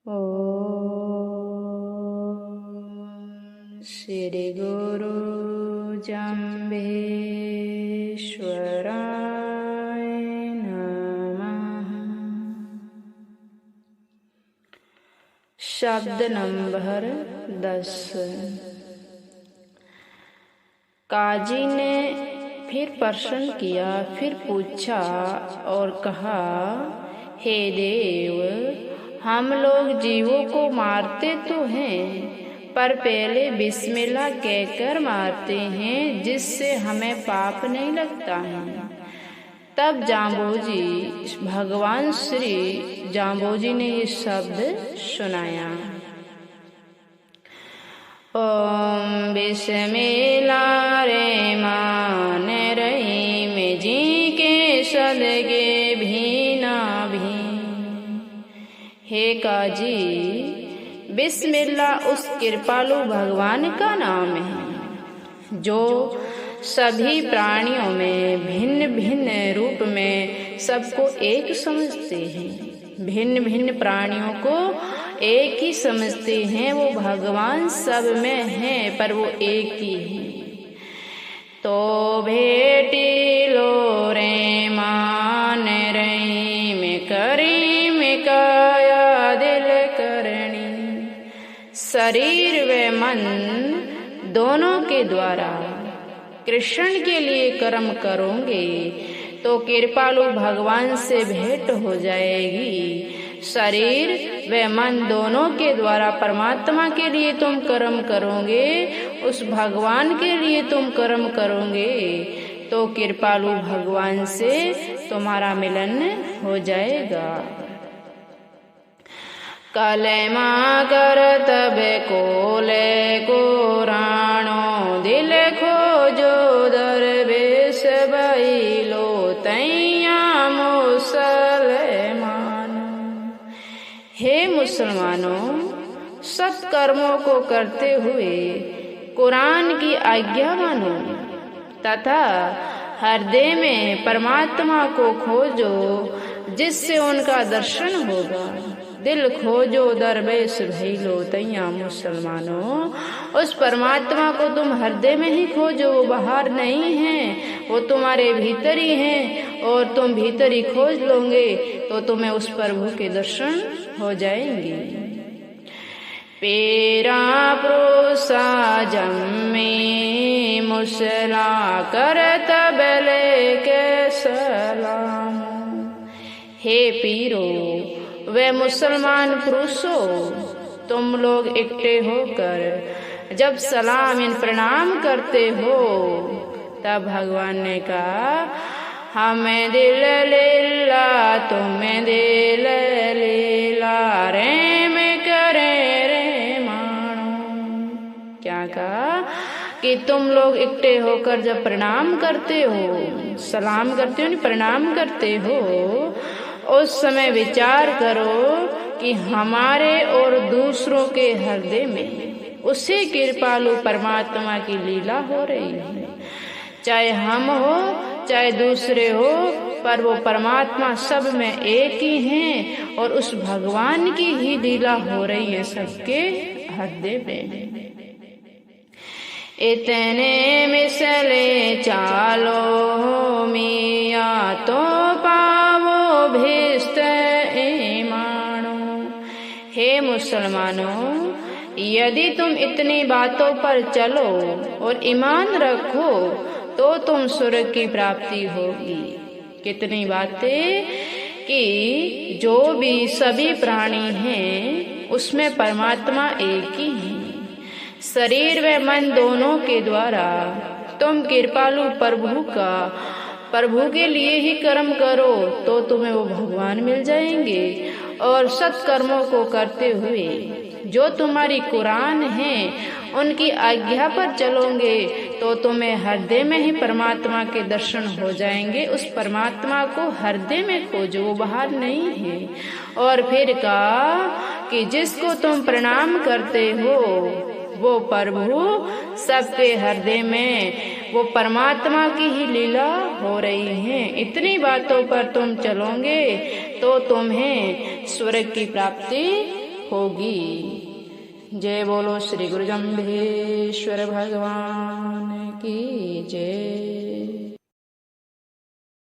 ॐ श्री गुरु जम्बेश्वराय नमः। शब्द नंबर 10। काजी ने फिर प्रश्न किया, फिर पूछा और कहा, हे देव, हम लोग जीवों को मारते तो हैं, पर पहले बिस्मिल्लाह कहकर मारते हैं, जिससे हमें पाप नहीं लगता है। तब भगवान श्री जाम्बोजी ने ये शब्द सुनाया। ओम बिस्मिल्लाह रहमान रहीम जी के सदके भीना भी। हे काजी, बिस्मिल्लाह उस कृपालु भगवान का नाम है जो सभी प्राणियों में भिन्न भिन्न रूप में सबको एक समझते हैं। भिन्न भिन्न प्राणियों को एक ही समझते हैं। वो भगवान सब में हैं, पर वो एक ही है। तो भेटी लो रे मान रहीम करीम काया दिल करनी। शरीर व मन दोनों के द्वारा कृष्ण के लिए कर्म करोगे तो कृपालु भगवान से भेंट हो जाएगी। शरीर व मन दोनों के द्वारा परमात्मा के लिए तुम कर्म करोगे, उस भगवान के लिए तुम कर्म करोगे, तो कृपालु भगवान से तुम्हारा मिलन हो जाएगा। कलेमा कर तब कोले को राणो दिल खोजो दरवेश बैलो तैया मुसलमान। हे मुसलमानों, सत्कर्मों को करते हुए कुरान की आज्ञा मानो तथा हृदय में परमात्मा को खोजो, जिससे उनका दर्शन होगा। दिल खोजो दरवेश भैलो तैया मुसलमानों। उस परमात्मा को तुम हृदय में ही खोजो, वो बाहर नहीं है, वो तुम्हारे भीतर ही है। और तुम भीतर ही खोज लोगे तो तुम्हें उस प्रभु के दर्शन हो जाएंगे। पेरा प्रोसा जम्मे मुसला कर तबले के सलाम। हे पीरो वे मुसलमान पुरुषों, तुम लोग इकट्ठे होकर जब सलाम प्रणाम करते हो, तब भगवान ने कहा, हमें दिल लीला तुम्हें दिल लीला रे में करे रे मानो। क्या कहा कि तुम लोग इकट्ठे होकर जब प्रणाम करते हो, सलाम करते हो, प्रणाम करते हो, उस समय विचार करो कि हमारे और दूसरों के हृदय में उसी कृपालु परमात्मा की लीला हो रही है। चाहे हम हो चाहे दूसरे हो, पर वो परमात्मा सब में एक ही हैं और उस भगवान की ही लीला हो रही है सबके हृदय में। इतने मिसले चालो मिया तो पावो भिस्त ईमानो। हे मुसलमानों, यदि तुम इतनी बातों पर चलो और ईमान रखो तो तुम स्वर्ग की प्राप्ति होगी। कितनी बातें कि जो भी सभी प्राणी हैं उसमें परमात्मा एक ही है। शरीर व मन दोनों के द्वारा तुम कृपालु प्रभु के लिए ही कर्म करो तो तुम्हें वो भगवान मिल जाएंगे। और सत्कर्मों को करते हुए जो तुम्हारी कुरान है उनकी आज्ञा पर चलोगे तो तुम्हें हृदय में ही परमात्मा के दर्शन हो जाएंगे। उस परमात्मा को हृदय में खोजो, वो बाहर नहीं है। और फिर कहा कि जिसको तुम प्रणाम करते हो वो प्रभु सबके हृदय में वो परमात्मा की ही लीला हो रही है। इतनी बातों पर तुम चलोगे तो तुम्हें स्वर्ग की प्राप्ति होगी। जय बोलो श्री गुरु जम्भेश्वर भगवान की जय।